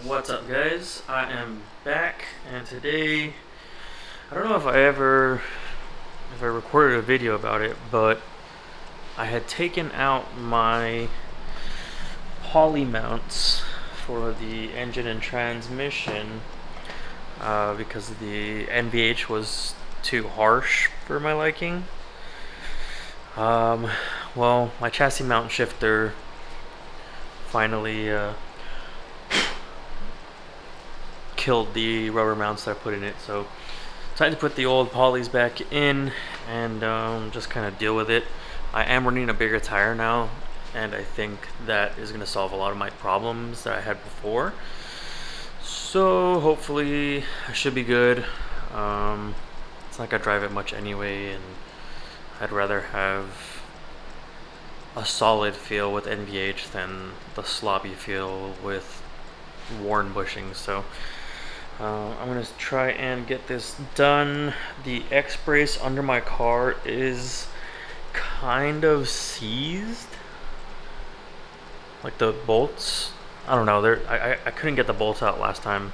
What's up, guys? I am back, and today I don't know if I recorded a video about it, but I had taken out my poly mounts for the engine and transmission because the NVH was too harsh for my liking. Well, my chassis mount shifter finally killed the rubber mounts that I put in it, so time to put the old polys back in and just kind of deal with it. I am running a bigger tire now, and I think that is going to solve a lot of my problems that I had before, so hopefully I should be good. It's not gonna drive it much anyway, and I'd rather have a solid feel with NVH than the sloppy feel with worn bushings. So I'm gonna try and get this done. The X brace under my car is kind of seized, like the bolts. I don't know. I couldn't get the bolts out last time,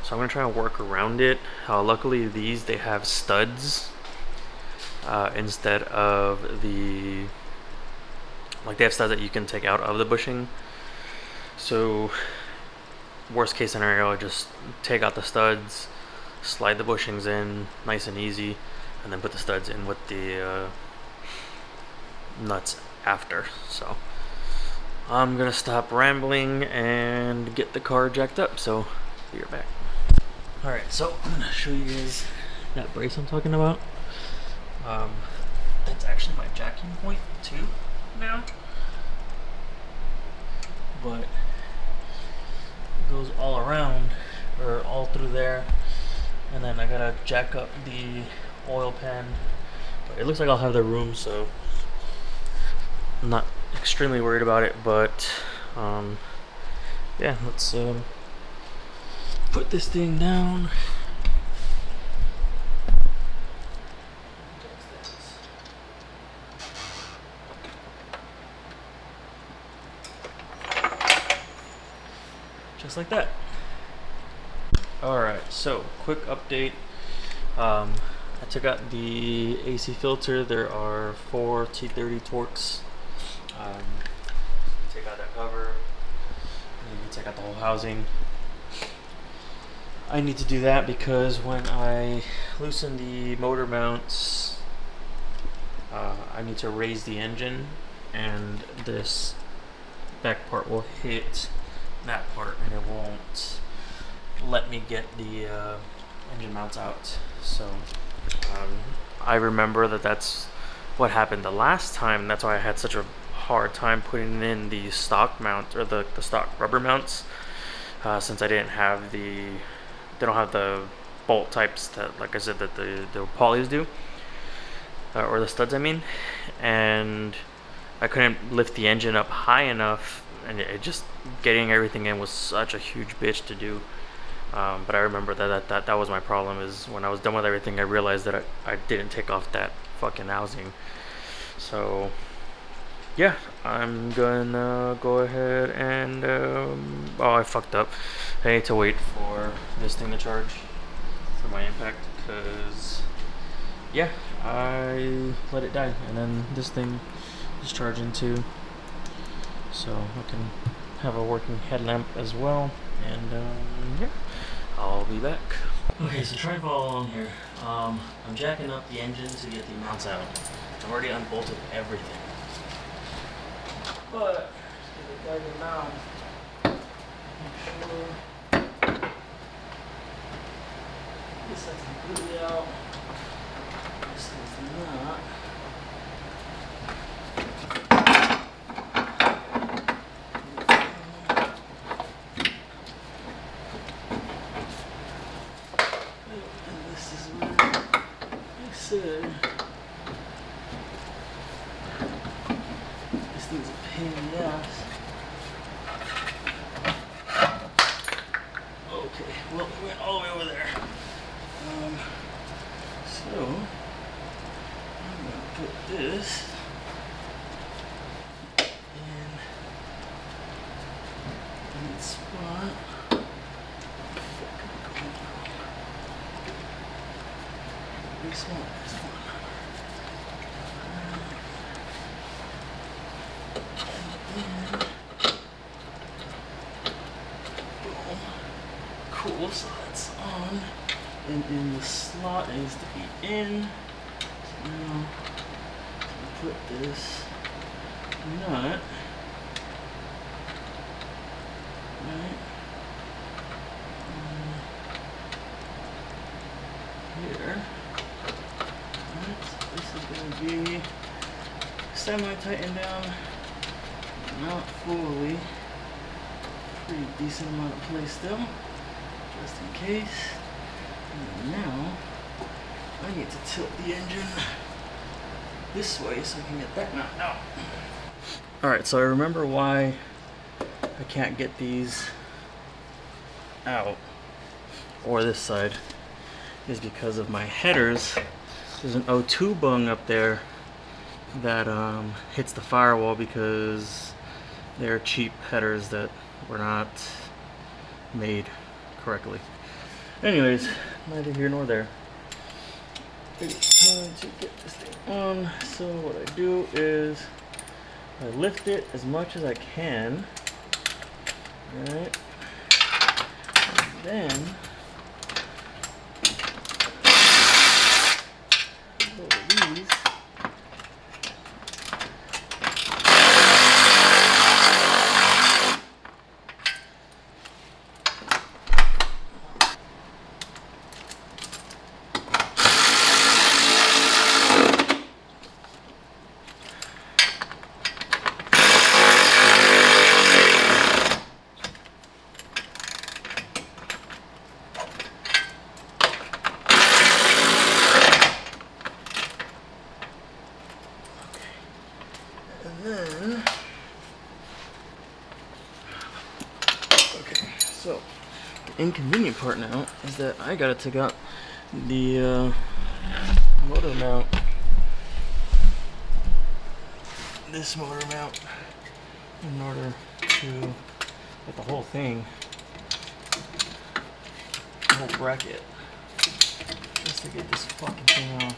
so I'm gonna try and work around it. Luckily, they have studs instead of they have studs that you can take out of the bushing. So worst case scenario, I just take out the studs, slide the bushings in nice and easy, and then put the studs in with the nuts after. So I'm gonna stop rambling and get the car jacked up, so be right back. Alright, so I'm gonna show you guys that brace I'm talking about. That's actually my jacking point too now, but goes all around, or all through there, and then I gotta jack up the oil pan, but it looks like I'll have the room, so I'm not extremely worried about it. But yeah, let's put this thing down. Just like that. Alright, so quick update. I took out the AC filter. There are 4 T30 Torx. Take out that cover, and you take out the whole housing. I need to do that because when I loosen the motor mounts, I need to raise the engine, and this back part will hit that part, and it won't let me get the engine mounts out. So I remember that's what happened the last time. That's why I had such a hard time putting in the stock mount, or the stock rubber mounts, since I didn't have they don't have the bolt types that, like I said, that the polys do, or the studs I mean, and I couldn't lift the engine up high enough, and it just getting everything in was such a huge bitch to do. But I remember that was my problem, is when I was done with everything, I realized that I didn't take off that fucking housing. So yeah, I'm gonna go ahead and oh, I fucked up. I need to wait for this thing to charge for my impact, because yeah, I let it die, and then this thing is charging too, so I can have a working headlamp as well. And yeah, I'll be back. Okay, so try and follow along here. I'm jacking up the engine to get the mounts out. I've already unbolted everything, but to get the mount, make sure this is completely out. This is not. This thing's a pain in the ass. Okay, well, we went all the way over there. So I'm gonna put this in its spot. pretty small. Cool, so that's on. And in the slot it needs to be in. Now, put this nut right here. Right, so this is going to be semi-tightened down, not fully. Pretty decent amount of play still, just in case. And now I need to tilt the engine this way so I can get that nut out. Alright, so I remember why I can't get these out, or this side, is because of my headers. There's an O2 bung up there that hits the firewall because they're cheap headers that were not made correctly. Anyways, neither here nor there. It's time to get this thing on. So what I do is I lift it as much as I can, right? And then load these. And then, okay, so the inconvenient part now is that I gotta take out the motor mount, this motor mount, in order to get the whole thing, the whole bracket, just to get this fucking thing off.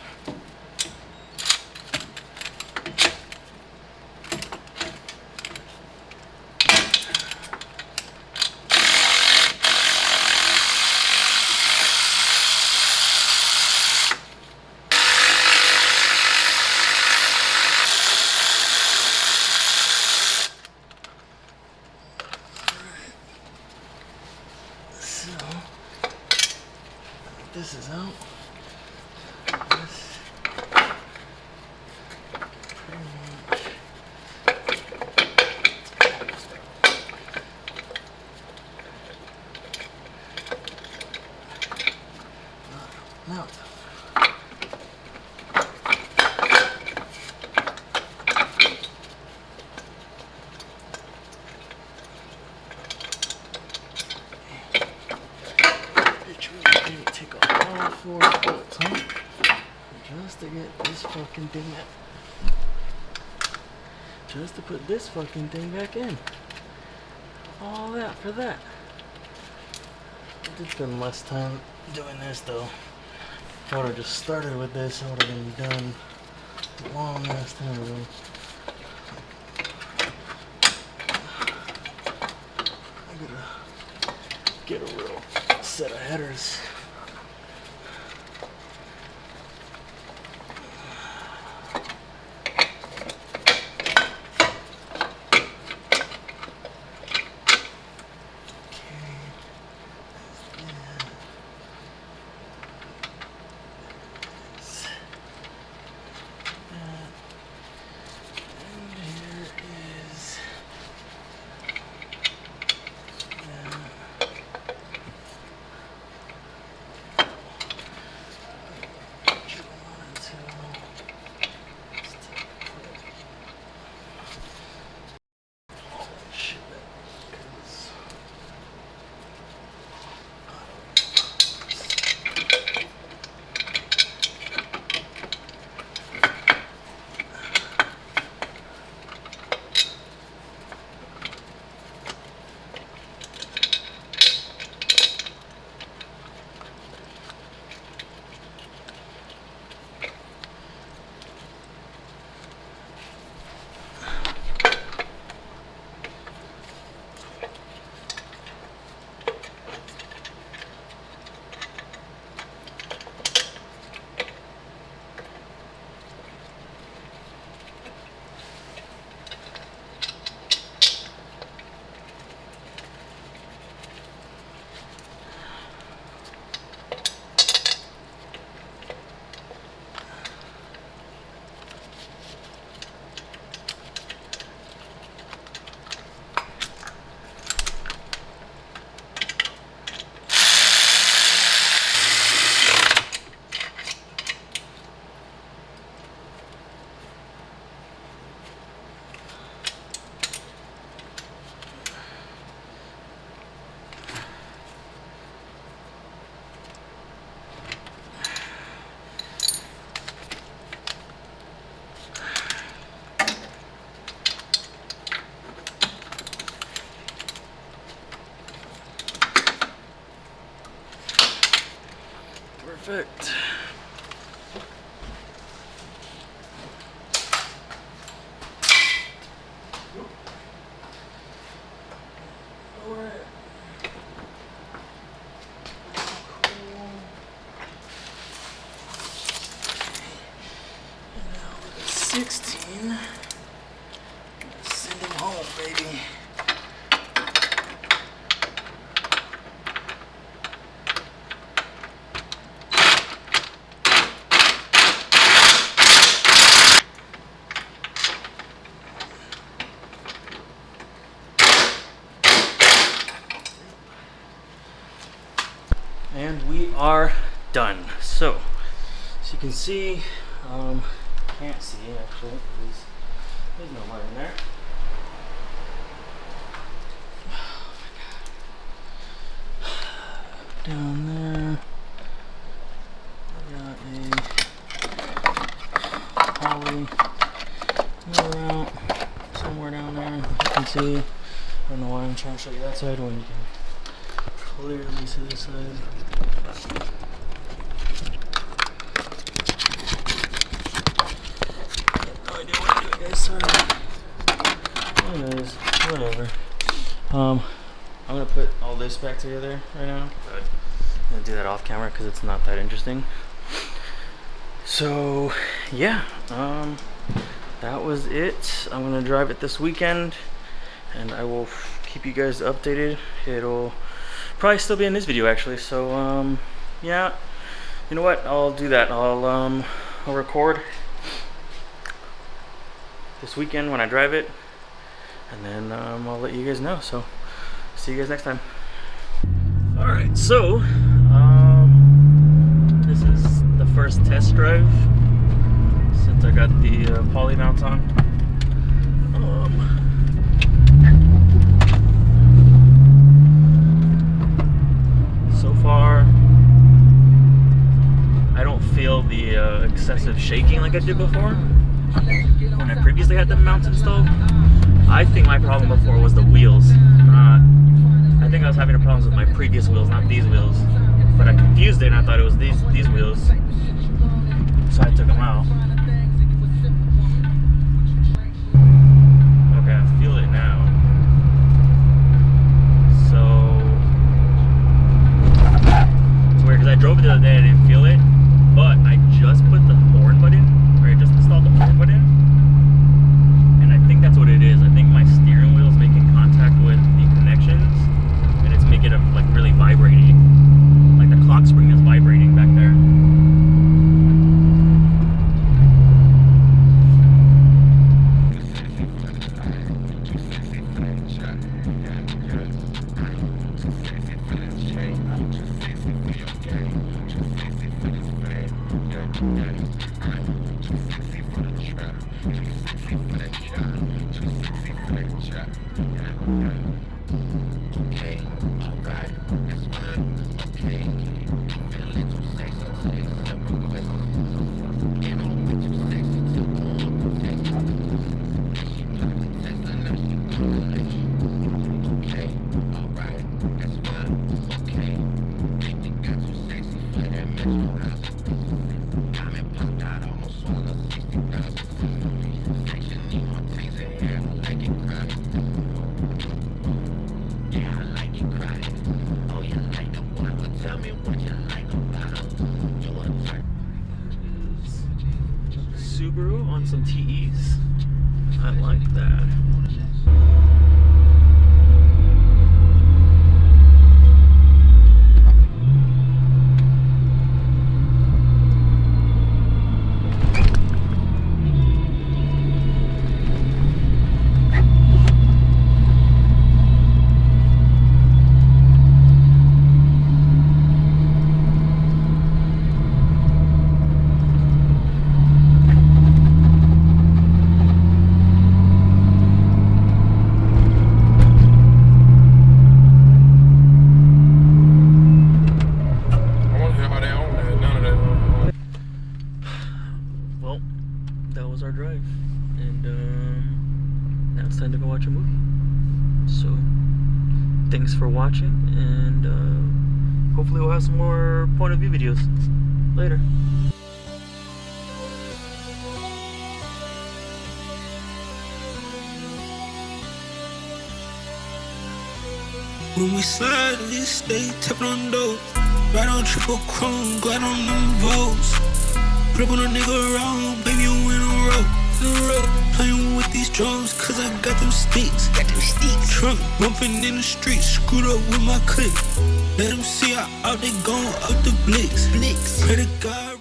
This is out. This pretty much. Now. Take off all four bolts, huh? Just to get this fucking thing out. Just to put this fucking thing back in. All that for that. I did spend less time doing this though. If I would have just started with this, I would have been done a long ass time ago. I gotta get a real set of headers. Perfect. Alright. Cool. And now with a 16. Send him home, baby. And we are done. So, as you can see, can't see actually, because there's no light in there. Down there, I got a poly mirror out somewhere down there. As you can see, I don't know why I'm trying to show you that side when you can clearly see this side. No idea what to do, guys. Sorry. Anyways, whatever. I'm gonna put all this back together right now. But I'm gonna do that off camera because it's not that interesting. So yeah, that was it. I'm gonna drive it this weekend, and I will keep you guys updated. It'll probably still be in this video actually. So yeah, you know what? I'll do that. I'll record this weekend when I drive it, and then I'll let you guys know. So see you guys next time. Alright, so this is the first test drive since I got the poly mounts on. So far I don't feel the excessive shaking like I did before when I previously had the mounts installed. I think my problem before was the wheels. I think I was having problems with my previous wheels, not these wheels. But I confused it and I thought it was these wheels. So I took them out. Okay, I feel it now. So it's weird because I drove it the other day and I didn't feel it. But I just put the horn button, or I just installed the horn button. And I think that's what it is. I think my steering wheel is making contact with the connections. Make it like really vibrating, like the clock spring is vibrating back there. Subaru on some TEs. I like that. Our drive, and now it's time to go watch a movie. So thanks for watching, and hopefully we'll have some more point of view videos. Later. When we slide, we stay tapping on doors. Ride on triple chrome, glide on them Vogues. Flip on a nigga around, baby, you in a row. Playing with these drums, cause I got them sticks. Trunk bumping in the streets, screwed up with my clique. Let them see how out they gone up the blicks. Pray to God.